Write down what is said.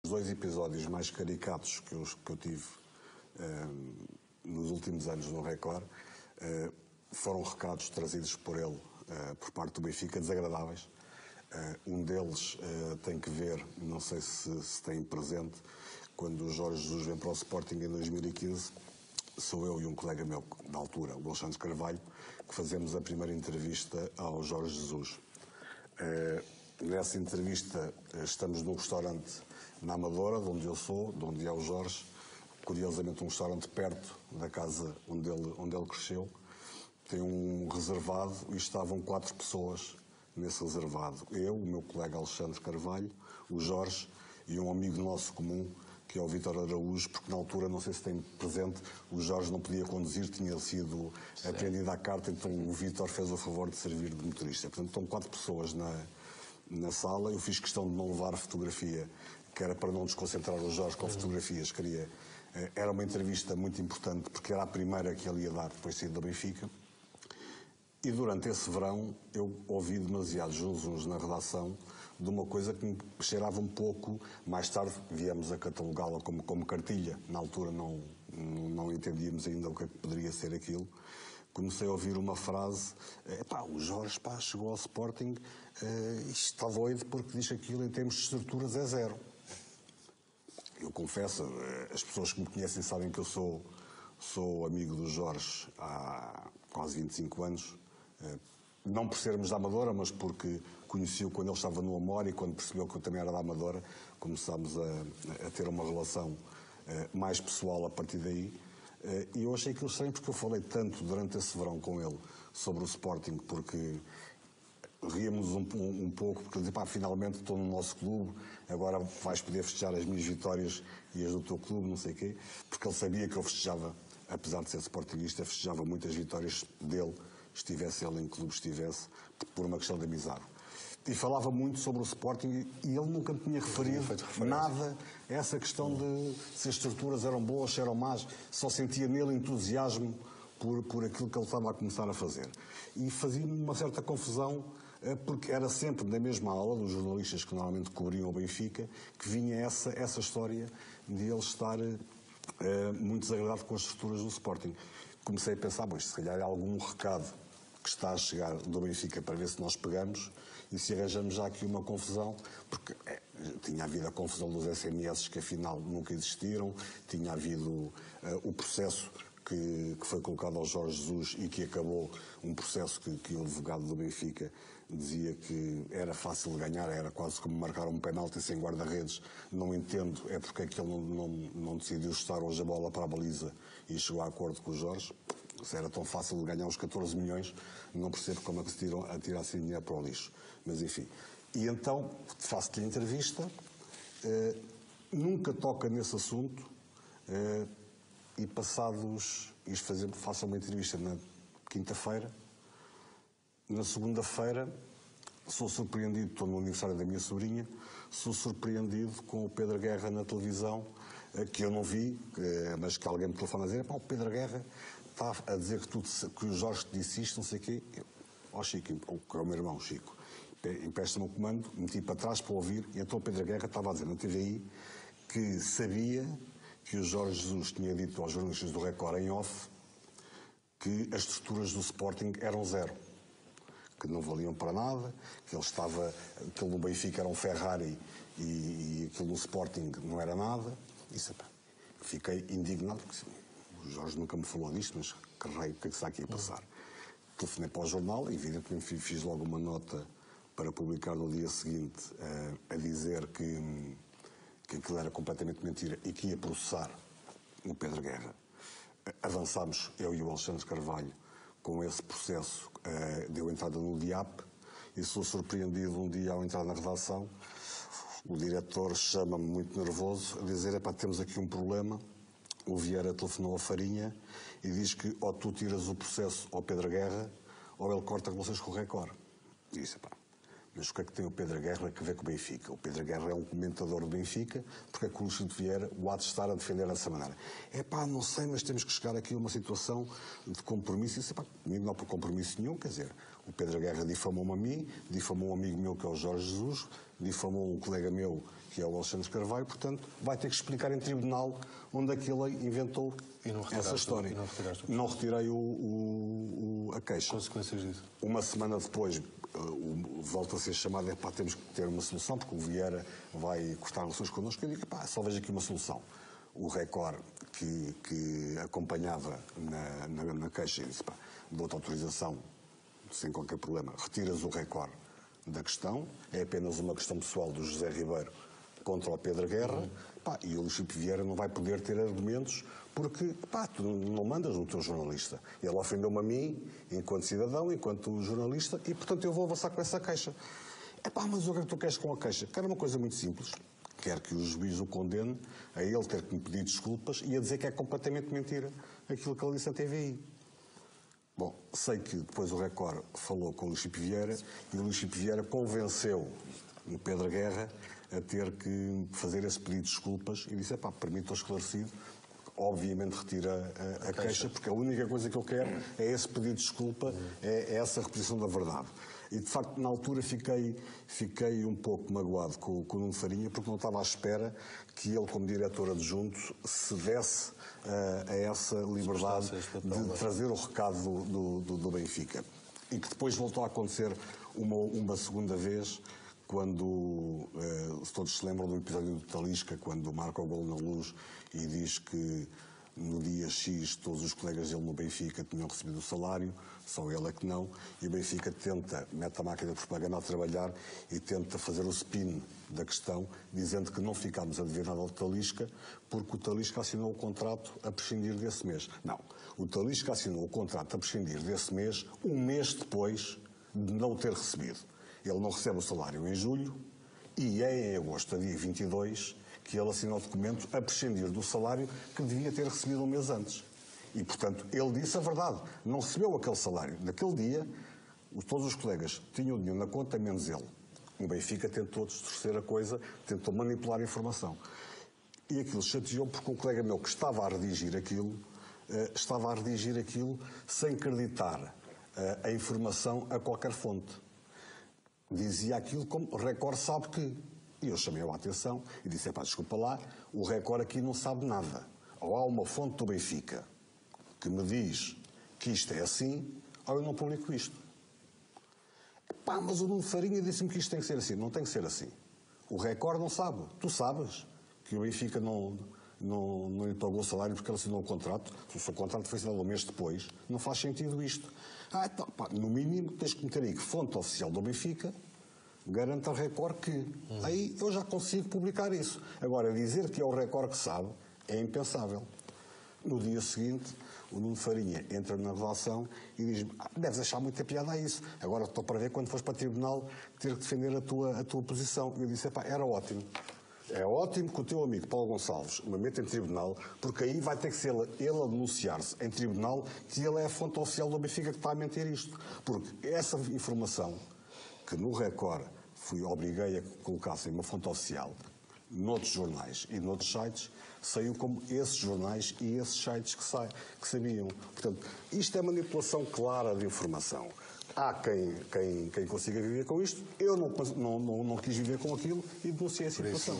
Os 2 episódios mais caricatos que eu tive nos últimos anos no Record foram recados trazidos por ele, por parte do Benfica, desagradáveis. Um deles tem que ver, não sei se tem presente, quando o Jorge Jesus vem para o Sporting em 2015, sou eu e um colega meu, da altura, o Alexandre Carvalho, que fazemos a primeira entrevista ao Jorge Jesus. Nessa entrevista estamos num restaurante na Amadora, de onde eu sou, de onde é o Jorge, curiosamente um restaurante perto da casa onde ele cresceu. Tem um reservado e estavam 4 pessoas nesse reservado. Eu, o meu colega Alexandre Carvalho, o Jorge e um amigo nosso comum, que é o Vítor Araújo, porque na altura, não sei se tem presente, o Jorge não podia conduzir, tinha sido apreendido à carta, então o Vítor fez o favor de servir de motorista. Portanto, estão 4 pessoas na sala. Eu fiz questão de não levar fotografia, que era para não desconcentrar o Jorge com fotografias. Era uma entrevista muito importante, porque era a primeira que ele ia dar depois de sair do Benfica. E durante esse verão eu ouvi demasiados zunzuns na redação de uma coisa que me cheirava um pouco. Mais tarde viemos a catalogá-la como cartilha. Na altura não entendíamos ainda o que poderia ser aquilo. Comecei a ouvir uma frase: o Jorge chegou ao Sporting e está doido porque diz que aquilo em termos de estruturas é 0. Eu confesso, as pessoas que me conhecem sabem que eu sou amigo do Jorge há quase 25 anos. Não por sermos da Amadora, mas porque conheci-o quando ele estava no Amor, e quando percebeu que eu também era da Amadora, começámos a ter uma relação mais pessoal a partir daí. E eu achei aquilo estranho porque eu falei tanto durante esse verão com ele sobre o Sporting, porque ríamos um pouco, porque ele dizia: finalmente estou no nosso clube, agora vais poder festejar as minhas vitórias e as do teu clube, não sei o quê, porque ele sabia que eu festejava, apesar de ser sportinguista, festejava muitas vitórias dele, estivesse ele em clube, estivesse, por uma questão de amizade. E falava muito sobre o Sporting e ele nunca me tinha referido nada a essa questão de se as estruturas eram boas, se eram más. Só sentia nele entusiasmo por aquilo que ele estava a começar a fazer. E fazia-me uma certa confusão, porque era sempre na mesma aula dos jornalistas que normalmente cobriam o Benfica, que vinha essa história de ele estar muito desagradado com as estruturas do Sporting. Comecei a pensar: se calhar há algum recado que está a chegar do Benfica para ver se nós pegamos e se arranjamos já aqui uma confusão, porque tinha havido a confusão dos SMS que afinal nunca existiram, tinha havido o processo que foi colocado ao Jorge Jesus e que acabou, um processo que o advogado do Benfica dizia que era fácil de ganhar, era quase como marcar um penalti sem guarda-redes. Não entendo, é porque é que ele não decidiu estar hoje a bola para a baliza e chegou a acordo com o Jorge. Se era tão fácil de ganhar os 14 milhões, não percebo como é que se atira assim dinheiro para o lixo. Mas enfim. E então, faço-lhe a entrevista, nunca toca nesse assunto, e passados, faço uma entrevista na quinta-feira, na segunda-feira sou surpreendido, estou no aniversário da minha sobrinha, sou surpreendido com o Pedro Guerra na televisão, que eu não vi, mas que alguém me telefona a dizer: o Pedro Guerra está a dizer que o Jorge te disse isto, não sei o quê. Chico, que é o meu irmão Chico, empresta-me o comando, meti para trás para ouvir, e então o Pedro Guerra estava a dizer na TVI que sabia que o Jorge Jesus tinha dito aos jornalistas do Record em off que as estruturas do Sporting eram 0, que não valiam para nada, que aquilo no Benfica era um Ferrari e aquilo no Sporting não era nada. Isso, fiquei indignado, porque o Jorge nunca me falou disto, mas que raio, o que é que está aqui a passar? Telefonei para o jornal, evidentemente fiz logo uma nota para publicar no dia seguinte, a dizer que aquilo era completamente mentira e que ia processar o Pedro Guerra. Avançámos, eu e o Alexandre Carvalho, com esse processo. Deu entrada no DIAP e sou surpreendido um dia ao entrar na redação. O diretor chama-me muito nervoso a dizer: temos aqui um problema. O Vieira telefonou a Farinha e diz que ou tu tiras o processo ao Pedro Guerra ou ele corta relações com o Record. E disse: mas o que é que tem o Pedro Guerra a ver com o Benfica? O Pedro Guerra é um comentador do Benfica, porque é que o Luís Vieira o há de estar a defender dessa maneira? Não sei, mas temos que chegar aqui a uma situação de compromisso. Comigo não há por compromisso nenhum, quer dizer, O Pedro Guerra difamou-me a mim, difamou um amigo meu que é o Jorge Jesus, difamou um colega meu que é o Alexandre Carvalho, portanto, vai ter que explicar em tribunal onde é que ele inventou essa história. Não retirei a queixa. Consequências disso? Uma semana depois, volta a ser chamado, temos que ter uma solução, porque o Vieira vai cortar relações connosco. Eu digo, só vejo aqui uma solução. O Record, que acompanhava na queixa, disse, dou-te autorização, sem qualquer problema, retiras o Record da questão, é apenas uma questão pessoal do José Ribeiro contra o Pedro Guerra, e o Luís Filipe Vieira não vai poder ter argumentos porque, tu não mandas no teu jornalista. Ele ofendeu-me a mim, enquanto cidadão, enquanto jornalista, e, portanto, eu vou avançar com essa queixa. Mas o que é que tu queres com a queixa? Quero uma coisa muito simples. Quero que o juiz o condene a ele ter que me pedir desculpas e a dizer que é completamente mentira aquilo que ele disse à TVI. Bom, sei que depois o Record falou com o Luís Filipe Vieira e o Luís Filipe Vieira convenceu o Pedro Guerra a ter que fazer esse pedido de desculpas e disse, permita-o esclarecido, obviamente retira a queixa, porque a única coisa que eu quero é esse pedido de desculpa, é essa reposição da verdade. E, de facto, na altura fiquei um pouco magoado com o Nuno Farinha, porque não estava à espera que ele, como diretor adjunto, cedesse a essa liberdade de trazer o recado do Benfica. E que depois voltou a acontecer uma segunda vez, quando, se todos se lembram do episódio do Talisca, quando marca o golo na Luz e diz que no dia X todos os colegas dele no Benfica tinham recebido o salário, só ele é que não, e o Benfica mete a máquina de propaganda a trabalhar e tenta fazer o spin da questão, dizendo que não ficámos a dever nada ao Talisca, porque o Talisca assinou o contrato a prescindir desse mês. Não, o Talisca assinou o contrato a prescindir desse mês, um mês depois de não o ter recebido. Ele não recebe o salário em julho e é em agosto, a dia 22, que ele assina o documento a prescindir do salário que devia ter recebido um mês antes. E, portanto, ele disse a verdade. Não recebeu aquele salário. Naquele dia, todos os colegas tinham o dinheiro na conta, menos ele. O Benfica tentou distorcer a coisa, tentou manipular a informação. E aquilo chateou porque um colega meu que estava a redigir aquilo sem acreditar a informação a qualquer fonte. Dizia aquilo como Record sabe que. E eu chamei-o a atenção e disse, desculpa lá, o Record aqui não sabe nada. Ou há uma fonte do Benfica que me diz que isto é assim, ou eu não publico isto. Mas o Nuno Farinha disse-me que isto tem que ser assim. Não tem que ser assim. O Record não sabe. Tu sabes que o Benfica não lhe pagou o salário porque ele assinou o contrato. Se o seu contrato foi assinado um mês depois, não faz sentido isto. No mínimo, tens que meter aí que fonte oficial do Benfica garante ao Record que. Aí eu já consigo publicar isso. Agora, dizer que é o Record que sabe é impensável. No dia seguinte, o Nuno Farinha entra na redação e diz-me, deves achar muita piada a isso. Agora estou para ver quando fores para o tribunal ter que defender a tua posição. E eu disse, era ótimo. É ótimo que o teu amigo Paulo Gonçalves me meta em tribunal, porque aí vai ter que ser ele a denunciar-se em tribunal que ele é a fonte oficial do Benfica que está a mentir isto. Porque essa informação que no Record obriguei a que colocassem uma fonte oficial noutros jornais e noutros sites, saiu como esses jornais e esses sites que sabiam. Portanto, isto é manipulação clara de informação. Há quem consiga viver com isto. Eu não quis viver com aquilo e denunciei a situação.